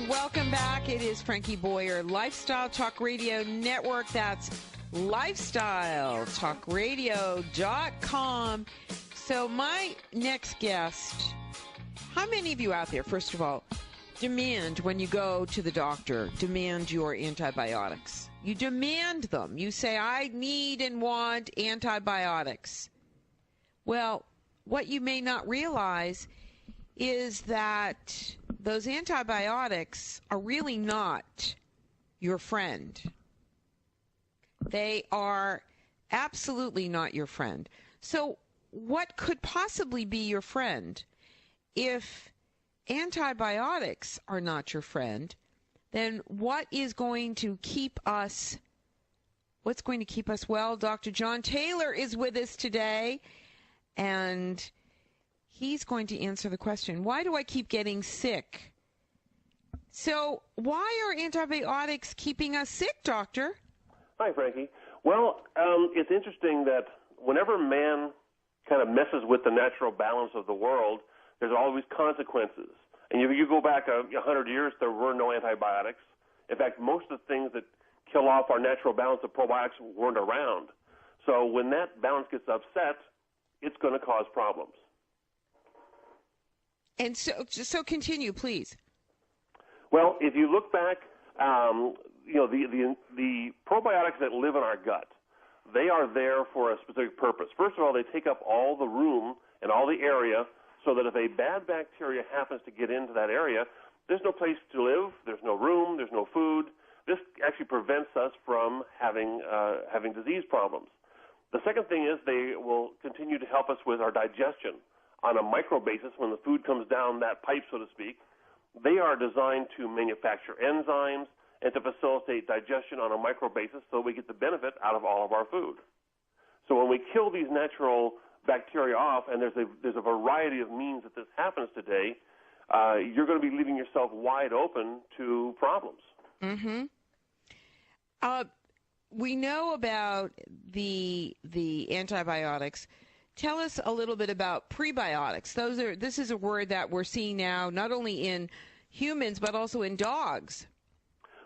Welcome back. It is Frankie Boyer, Lifestyle Talk Radio Network. That's lifestyletalkradio.com. So my next guest, how many of you out there, first of all, demand when you go to the doctor, demand your antibiotics? You demand them. You say, I need and want antibiotics. Well, what you may not realize is that those antibiotics are really not your friend. They are absolutely not your friend. So what could possibly be your friend? If antibiotics are not your friend, then what's going to keep us well? Dr. John Taylor is with us today, and he's going to answer the question, why do I keep getting sick? So why are antibiotics keeping us sick, doctor? Hi, Frankie. Well, it's interesting that whenever man kind of messes with the natural balance of the world, there's always consequences. And if you go back 100 years, there were no antibiotics. In fact, most of the things that kill off our natural balance of probiotics weren't around. So when that balance gets upset, it's going to cause problems. And so continue, please. Well, if you look back, the probiotics that live in our gut, they are there for a specific purpose. First of all, they take up all the room and all the area so that if a bad bacteria happens to get into that area, there's no place to live, there's no room, there's no food. This actually prevents us from having disease problems. The second thing is they will continue to help us with our digestion on a micro basis when the food comes down that pipe, so to speak. They are designed to manufacture enzymes and to facilitate digestion on a micro basis so we get the benefit out of all of our food. So when we kill these natural bacteria off, and there's a variety of means that this happens today, you're going to be leaving yourself wide open to problems. Mm-hmm. We know about the antibiotics. Tell us a little bit about prebiotics. This is a word that we're seeing now, not only in humans but also in dogs.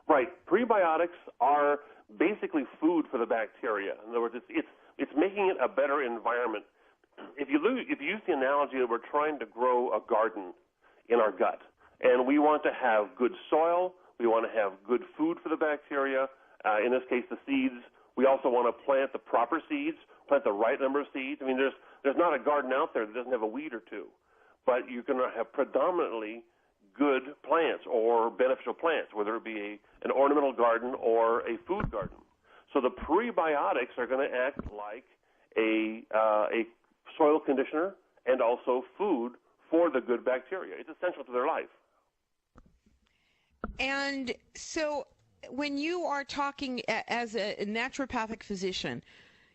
Right. Prebiotics are basically food for the bacteria. In other words, it's making it a better environment. If you use the analogy that we're trying to grow a garden in our gut, and we want to have good soil, we want to have good food for the bacteria, in this case the seeds. We also want to plant the proper seeds, plant the right number of seeds. I mean, there's not a garden out there that doesn't have a weed or two, but you're going to have predominantly good plants or beneficial plants, whether it be an ornamental garden or a food garden. So the prebiotics are going to act like a soil conditioner and also food for the good bacteria. It's essential to their life. And so when you are talking as a naturopathic physician,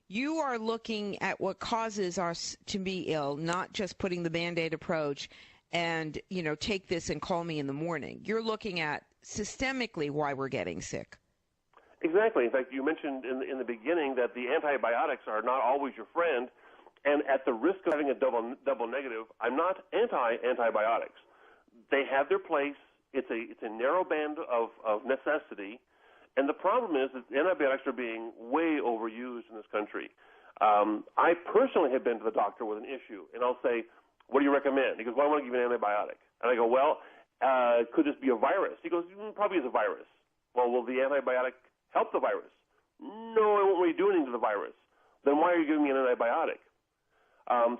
you are looking at what causes us to be ill, not just putting the Band-Aid approach and, take this and call me in the morning. You're looking at systemically why we're getting sick. Exactly. In fact, you mentioned in the beginning that the antibiotics are not always your friend, and at the risk of having a double negative, I'm not anti-antibiotics. They have their place. It's a narrow band of necessity, and the problem is that antibiotics are being way overused in this country. I personally have been to the doctor with an issue, and I'll say, what do you recommend? He goes, well, I want to give you an antibiotic. And I go, well, could this be a virus? He goes, probably is a virus. Well, will the antibiotic help the virus? No, it won't really do anything to the virus. Then why are you giving me an antibiotic?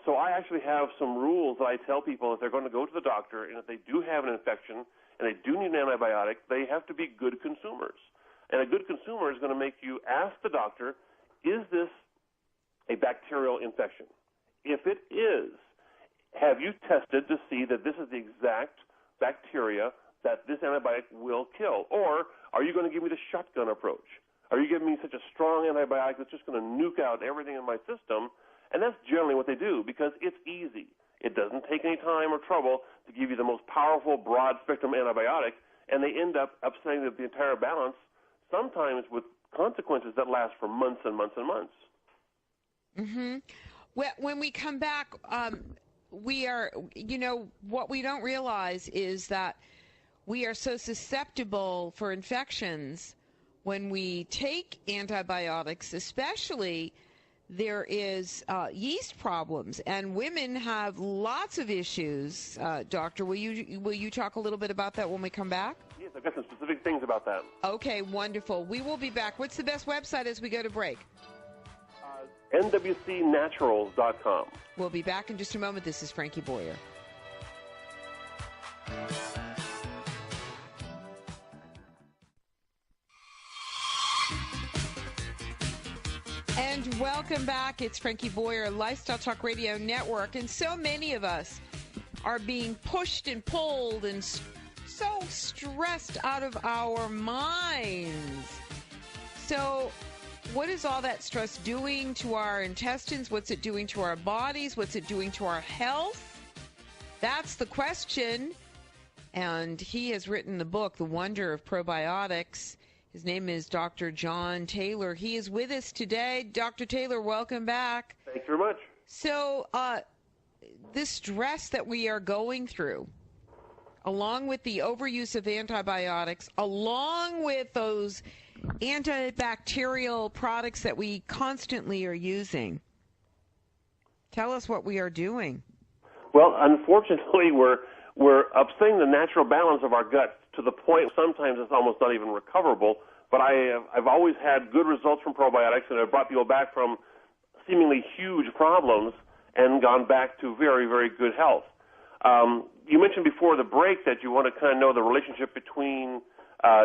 So I actually have some rules that I tell people if they're going to go to the doctor and if they do have an infection and they do need an antibiotic, they have to be good consumers. And a good consumer is going to make you ask the doctor, is this a bacterial infection? If it is, have you tested to see that this is the exact bacteria that this antibiotic will kill? Or are you going to give me the shotgun approach? Are you giving me such a strong antibiotic that's just going to nuke out everything in my system? And that's generally what they do because it's easy. It doesn't take any time or trouble to give you the most powerful broad-spectrum antibiotic, and they end up upsetting the entire balance, sometimes with consequences that last for months and months and months. Mm-hmm. Well, when we come back, we are, what we don't realize is that we are so susceptible for infections when we take antibiotics, especially there is yeast problems, and women have lots of issues. Doctor, will you talk a little bit about that when we come back? Yes, I've got some specific things about that. Okay, wonderful. We will be back. What's the best website as we go to break? nwcnaturals.com. We'll be back in just a moment. This is Frankie Boyer. And welcome back. It's Frankie Boyer, Lifestyle Talk Radio Network. And so many of us are being pushed and pulled and so stressed out of our minds. So what is all that stress doing to our intestines? What's it doing to our bodies? What's it doing to our health? That's the question. And he has written the book, The Wonder of Probiotics. His name is Dr. John Taylor. He is with us today. Dr. Taylor, welcome back. Thank you very much. So this stress that we are going through, along with the overuse of antibiotics, along with those antibacterial products that we constantly are using, tell us what we are doing. Well, unfortunately, we're upsetting the natural balance of our gut to the point sometimes it's almost not even recoverable. But I've always had good results from probiotics, and I've brought people back from seemingly huge problems and gone back to very, very good health. You mentioned before the break that you want to kind of know the relationship between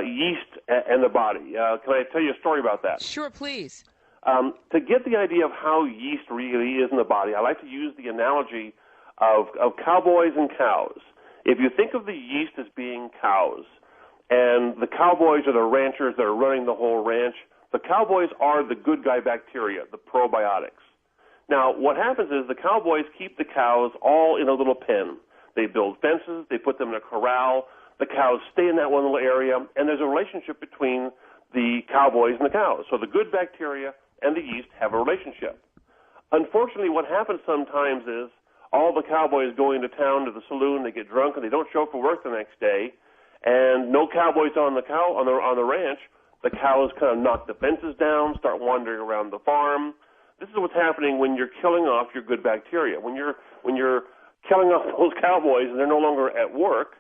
yeast and the body. Can I tell you a story about that? Sure, please. To get the idea of how yeast really is in the body, I like to use the analogy of cowboys and cows. If you think of the yeast as being cows, and the cowboys are the ranchers that are running the whole ranch, the cowboys are the good guy bacteria, the probiotics. Now, what happens is the cowboys keep the cows all in a little pen. They build fences, they put them in a corral, the cows stay in that one little area, and there's a relationship between the cowboys and the cows. So the good bacteria and the yeast have a relationship. Unfortunately, what happens sometimes is all the cowboys go into town to the saloon, they get drunk, and they don't show up for work the next day, and no cowboys on the ranch. The cows kind of knock the fences down, start wandering around the farm. This is what's happening when you're killing off your good bacteria. When you're killing off those cowboys and they're no longer at work,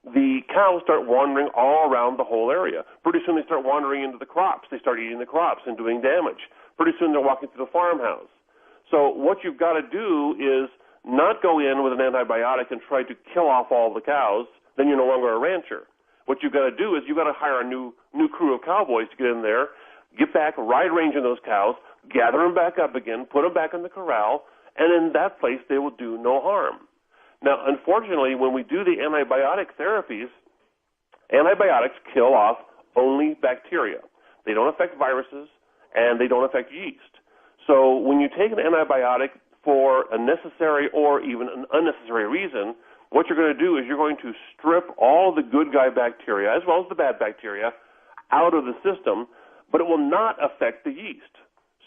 the cows start wandering all around the whole area. Pretty soon they start wandering into the crops. They start eating the crops and doing damage. Pretty soon they're walking through the farmhouse. So what you've got to do is not go in with an antibiotic and try to kill off all the cows, then you're no longer a rancher. What you've got to do is you've got to hire a new crew of cowboys to get in there, get back, ride range on those cows, gather them back up again, put them back in the corral, and in that place they will do no harm. Now, unfortunately, when we do the antibiotic therapies, antibiotics kill off only bacteria. They don't affect viruses, and they don't affect yeast. So when you take an antibiotic for a necessary or even an unnecessary reason, what you're going to do is you're going to strip all the good guy bacteria, as well as the bad bacteria, out of the system, but it will not affect the yeast.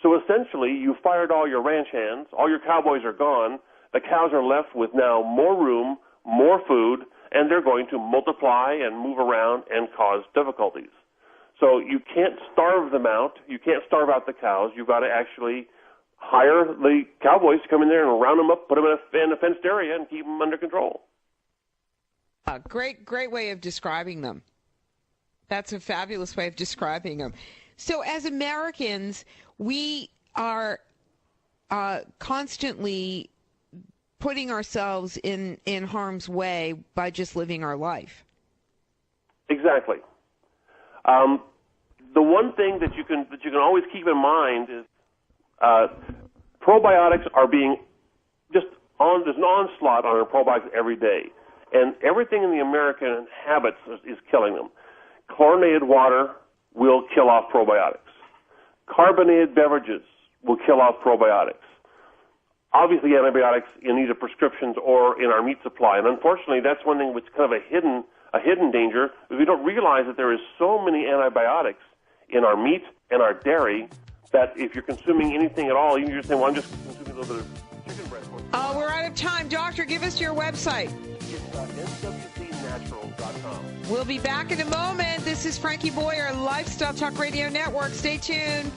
So essentially, you fired all your ranch hands, all your cowboys are gone, the cows are left with now more room, more food, and they're going to multiply and move around and cause difficulties. So you can't starve them out. You can't starve out the cows. You've got to actually hire the cowboys to come in there and round them up, put them in a fenced area, and keep them under control. Great way of describing them. That's a fabulous way of describing them. So as Americans, we are constantly putting ourselves in harm's way by just living our life. Exactly. The one thing that you can always keep in mind is probiotics are being there's an onslaught on our probiotics every day, and everything in the American habits is killing them. Chlorinated water will kill off probiotics. Carbonated beverages will kill off probiotics. Obviously, antibiotics in either prescriptions or in our meat supply, and unfortunately, that's one thing which is kind of a hidden danger. Is we don't realize that there is so many antibiotics in our meat and our dairy that if you're consuming anything at all, you can just say, well, I'm just consuming a little bit of chicken breast. We're out of time. Doctor, give us your website. It's allnatural.com. We'll be back in a moment. This is Frankie Boyer, Lifestyle Talk Radio Network. Stay tuned.